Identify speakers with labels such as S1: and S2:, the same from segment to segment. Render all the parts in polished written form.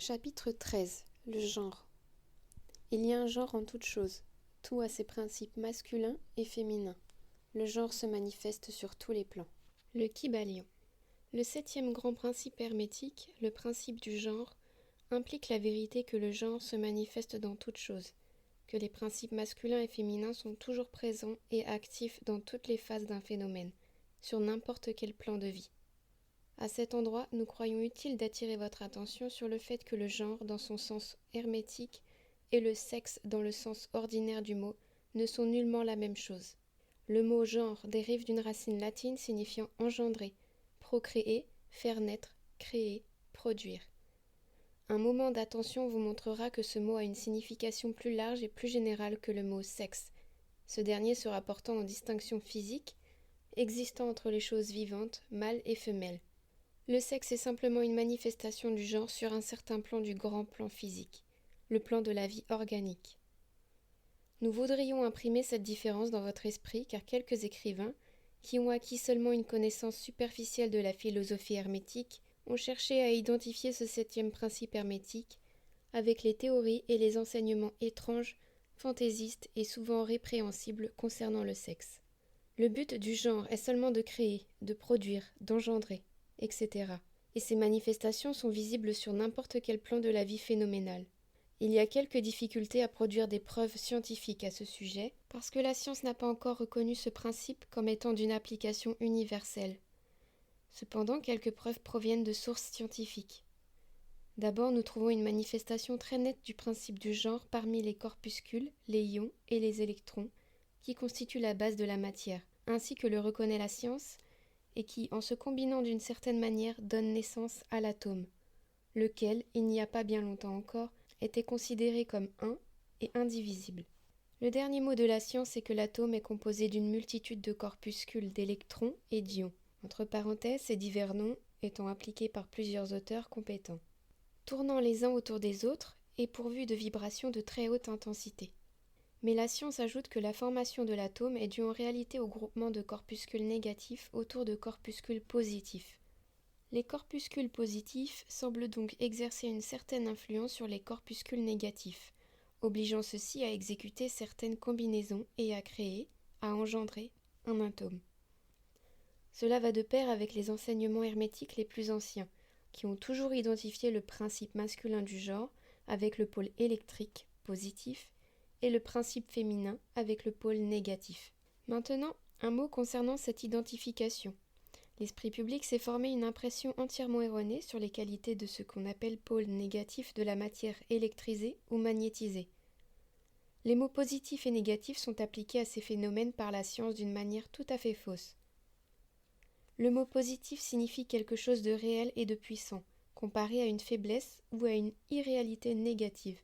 S1: Chapitre 13. Le genre. Il y a un genre en toute chose. Tout a ses principes masculins et féminins. Le genre se manifeste sur tous les plans. Le Kybalion. Le 7e grand principe hermétique, le principe du genre, implique la vérité que le genre se manifeste dans toute chose, que les principes masculins et féminins sont toujours présents et actifs dans toutes les phases d'un phénomène, sur n'importe quel plan de vie. À cet endroit, nous croyons utile d'attirer votre attention sur le fait que le genre, dans son sens hermétique, et le sexe, dans le sens ordinaire du mot, ne sont nullement la même chose. Le mot genre dérive d'une racine latine signifiant engendrer, procréer, faire naître, créer, produire. Un moment d'attention vous montrera que ce mot a une signification plus large et plus générale que le mot sexe, ce dernier se rapportant aux distinctions physiques existant entre les choses vivantes, mâles et femelles. Le sexe est simplement une manifestation du genre sur un certain plan du grand plan physique, le plan de la vie organique. Nous voudrions imprimer cette différence dans votre esprit car quelques écrivains, qui ont acquis seulement une connaissance superficielle de la philosophie hermétique, ont cherché à identifier ce 7e principe hermétique avec les théories et les enseignements étranges, fantaisistes et souvent répréhensibles concernant le sexe. Le but du genre est seulement de créer, de produire, d'engendrer, etc. Et ces manifestations sont visibles sur n'importe quel plan de la vie phénoménale. Il y a quelques difficultés à produire des preuves scientifiques à ce sujet, parce que la science n'a pas encore reconnu ce principe comme étant d'une application universelle. Cependant, quelques preuves proviennent de sources scientifiques. D'abord, nous trouvons une manifestation très nette du principe du genre parmi les corpuscules, les ions et les électrons, qui constituent la base de la matière, ainsi que le reconnaît la science, et qui, en se combinant d'une certaine manière, donne naissance à l'atome, lequel, il n'y a pas bien longtemps encore, était considéré comme un et indivisible. Le dernier mot de la science est que l'atome est composé d'une multitude de corpuscules d'électrons et d'ions, entre parenthèses ces divers noms étant appliqués par plusieurs auteurs compétents, tournant les uns autour des autres et pourvus de vibrations de très haute intensité. Mais la science ajoute que la formation de l'atome est due en réalité au groupement de corpuscules négatifs autour de corpuscules positifs. Les corpuscules positifs semblent donc exercer une certaine influence sur les corpuscules négatifs, obligeant ceux-ci à exécuter certaines combinaisons et à créer, à engendrer, un atome. Cela va de pair avec les enseignements hermétiques les plus anciens, qui ont toujours identifié le principe masculin du genre avec le pôle électrique, positif, et le principe féminin avec le pôle négatif. Maintenant, un mot concernant cette identification. L'esprit public s'est formé une impression entièrement erronée sur les qualités de ce qu'on appelle pôle négatif de la matière électrisée ou magnétisée. Les mots positifs et négatifs sont appliqués à ces phénomènes par la science d'une manière tout à fait fausse. Le mot positif signifie quelque chose de réel et de puissant, comparé à une faiblesse ou à une irréalité négative.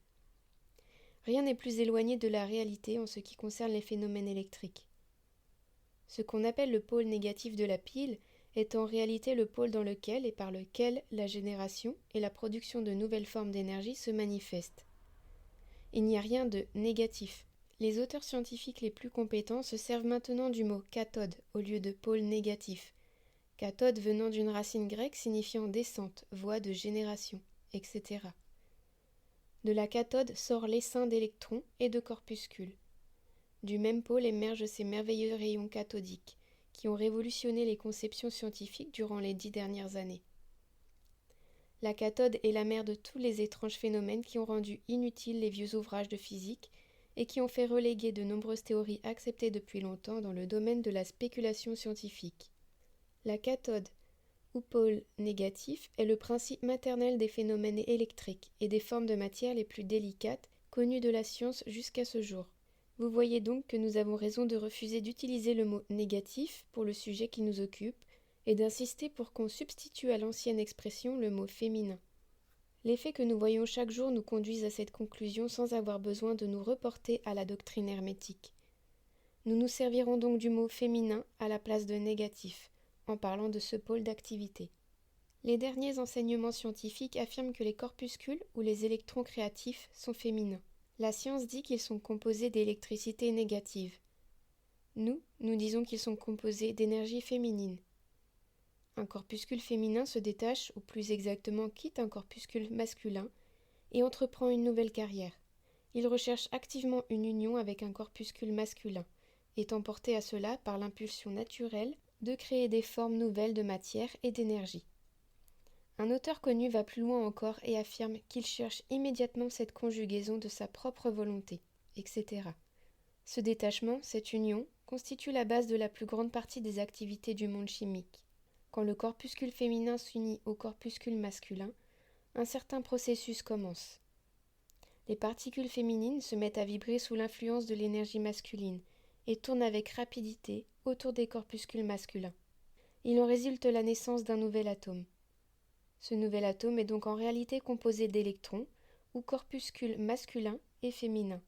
S1: Rien n'est plus éloigné de la réalité en ce qui concerne les phénomènes électriques. Ce qu'on appelle le pôle négatif de la pile est en réalité le pôle dans lequel et par lequel la génération et la production de nouvelles formes d'énergie se manifestent. Il n'y a rien de négatif. Les auteurs scientifiques les plus compétents se servent maintenant du mot cathode au lieu de pôle négatif, cathode venant d'une racine grecque signifiant descente, voie de génération, etc. De la cathode sort l'essaim d'électrons et de corpuscules. Du même pôle émergent ces merveilleux rayons cathodiques, qui ont révolutionné les conceptions scientifiques durant les 10 dernières années. La cathode est la mère de tous les étranges phénomènes qui ont rendu inutiles les vieux ouvrages de physique et qui ont fait reléguer de nombreuses théories acceptées depuis longtemps dans le domaine de la spéculation scientifique. La cathode, ou pôle négatif, est le principe maternel des phénomènes électriques et des formes de matière les plus délicates connues de la science jusqu'à ce jour. Vous voyez donc que nous avons raison de refuser d'utiliser le mot négatif pour le sujet qui nous occupe et d'insister pour qu'on substitue à l'ancienne expression le mot féminin. Les faits que nous voyons chaque jour nous conduisent à cette conclusion sans avoir besoin de nous reporter à la doctrine hermétique. Nous nous servirons donc du mot féminin à la place de négatif, en parlant de ce pôle d'activité. Les derniers enseignements scientifiques affirment que les corpuscules ou les électrons créatifs sont féminins. La science dit qu'ils sont composés d'électricité négative. Nous disons qu'ils sont composés d'énergie féminine. Un corpuscule féminin se détache, ou plus exactement quitte un corpuscule masculin, et entreprend une nouvelle carrière. Il recherche activement une union avec un corpuscule masculin, étant porté à cela par l'impulsion naturelle de créer des formes nouvelles de matière et d'énergie. Un auteur connu va plus loin encore et affirme qu'il cherche immédiatement cette conjugaison de sa propre volonté, etc. Ce détachement, cette union, constitue la base de la plus grande partie des activités du monde chimique. Quand le corpuscule féminin s'unit au corpuscule masculin, un certain processus commence. Les particules féminines se mettent à vibrer sous l'influence de l'énergie masculine et tournent avec rapidité autour des corpuscules masculins. Il en résulte la naissance d'un nouvel atome. Ce nouvel atome est donc en réalité composé d'électrons, ou corpuscules masculins et féminins.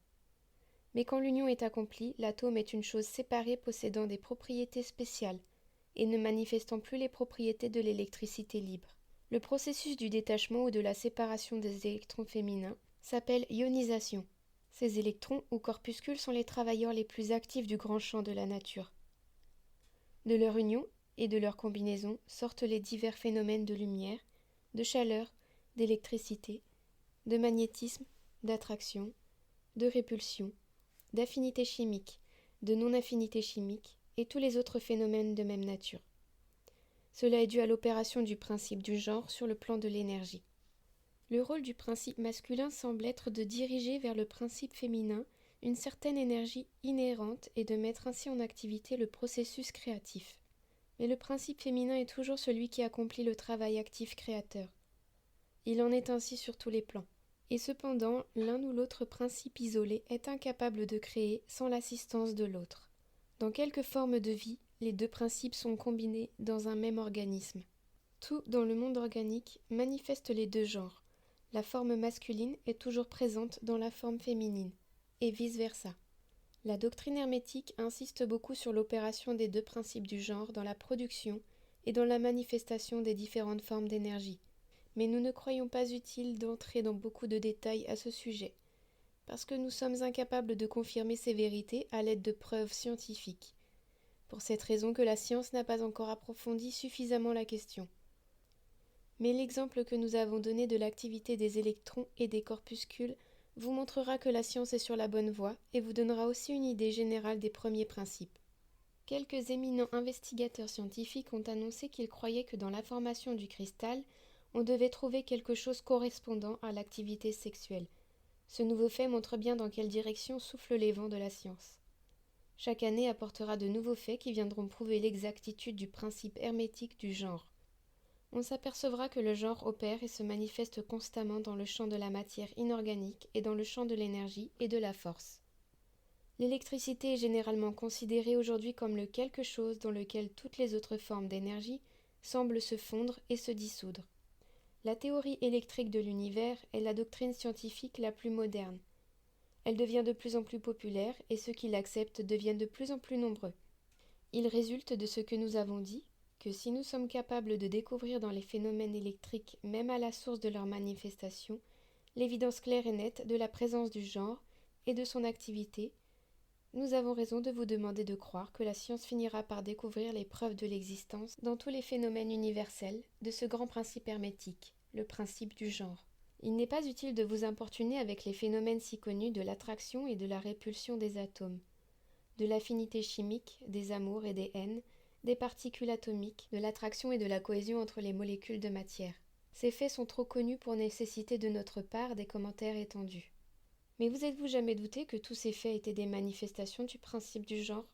S1: Mais quand l'union est accomplie, l'atome est une chose séparée possédant des propriétés spéciales et ne manifestant plus les propriétés de l'électricité libre. Le processus du détachement ou de la séparation des électrons féminins s'appelle ionisation. Ces électrons ou corpuscules sont les travailleurs les plus actifs du grand champ de la nature. De leur union et de leur combinaison sortent les divers phénomènes de lumière, de chaleur, d'électricité, de magnétisme, d'attraction, de répulsion, d'affinité chimique, de non-affinité chimique et tous les autres phénomènes de même nature. Cela est dû à l'opération du principe du genre sur le plan de l'énergie. Le rôle du principe masculin semble être de diriger vers le principe féminin une certaine énergie inhérente et de mettre ainsi en activité le processus créatif. Mais le principe féminin est toujours celui qui accomplit le travail actif créateur. Il en est ainsi sur tous les plans. Et cependant, l'un ou l'autre principe isolé est incapable de créer sans l'assistance de l'autre. Dans quelque forme de vie, les deux principes sont combinés dans un même organisme. Tout dans le monde organique manifeste les deux genres. La forme masculine est toujours présente dans la forme féminine, et vice-versa. La doctrine hermétique insiste beaucoup sur l'opération des deux principes du genre dans la production et dans la manifestation des différentes formes d'énergie. Mais nous ne croyons pas utile d'entrer dans beaucoup de détails à ce sujet, parce que nous sommes incapables de confirmer ces vérités à l'aide de preuves scientifiques, pour cette raison que la science n'a pas encore approfondi suffisamment la question. Mais l'exemple que nous avons donné de l'activité des électrons et des corpuscules vous montrera que la science est sur la bonne voie et vous donnera aussi une idée générale des premiers principes. Quelques éminents investigateurs scientifiques ont annoncé qu'ils croyaient que dans la formation du cristal, on devait trouver quelque chose correspondant à l'activité sexuelle. Ce nouveau fait montre bien dans quelle direction soufflent les vents de la science. Chaque année apportera de nouveaux faits qui viendront prouver l'exactitude du principe hermétique du genre. On s'apercevra que le genre opère et se manifeste constamment dans le champ de la matière inorganique et dans le champ de l'énergie et de la force. L'électricité est généralement considérée aujourd'hui comme le quelque chose dans lequel toutes les autres formes d'énergie semblent se fondre et se dissoudre. La théorie électrique de l'univers est la doctrine scientifique la plus moderne. Elle devient de plus en plus populaire et ceux qui l'acceptent deviennent de plus en plus nombreux. Il résulte de ce que nous avons dit que si nous sommes capables de découvrir dans les phénomènes électriques, même à la source de leur manifestation, l'évidence claire et nette de la présence du genre et de son activité, nous avons raison de vous demander de croire que la science finira par découvrir les preuves de l'existence dans tous les phénomènes universels de ce grand principe hermétique, le principe du genre. Il n'est pas utile de vous importuner avec les phénomènes si connus de l'attraction et de la répulsion des atomes, de l'affinité chimique, des amours et des haines, des particules atomiques, de l'attraction et de la cohésion entre les molécules de matière. Ces faits sont trop connus pour nécessiter de notre part des commentaires étendus. Mais vous êtes-vous jamais douté que tous ces faits étaient des manifestations du principe du genre ?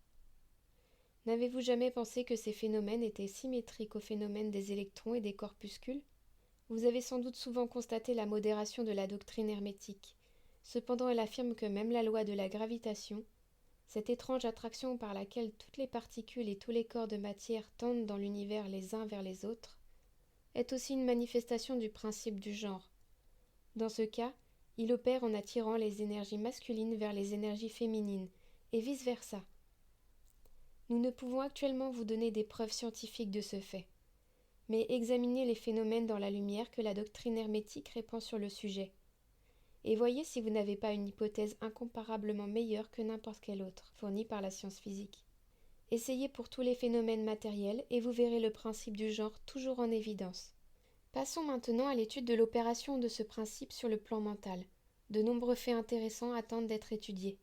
S1: N'avez-vous jamais pensé que ces phénomènes étaient symétriques aux phénomènes des électrons et des corpuscules ? Vous avez sans doute souvent constaté la modération de la doctrine hermétique. Cependant, elle affirme que même la loi de la gravitation, cette étrange attraction par laquelle toutes les particules et tous les corps de matière tendent dans l'univers les uns vers les autres, est aussi une manifestation du principe du genre. Dans ce cas, il opère en attirant les énergies masculines vers les énergies féminines, et vice-versa. Nous ne pouvons actuellement vous donner des preuves scientifiques de ce fait, mais examinez les phénomènes dans la lumière que la doctrine hermétique répand sur le sujet. Et voyez si vous n'avez pas une hypothèse incomparablement meilleure que n'importe quelle autre, fournie par la science physique. Essayez pour tous les phénomènes matériels et vous verrez le principe du genre toujours en évidence. Passons maintenant à l'étude de l'opération de ce principe sur le plan mental. De nombreux faits intéressants attendent d'être étudiés.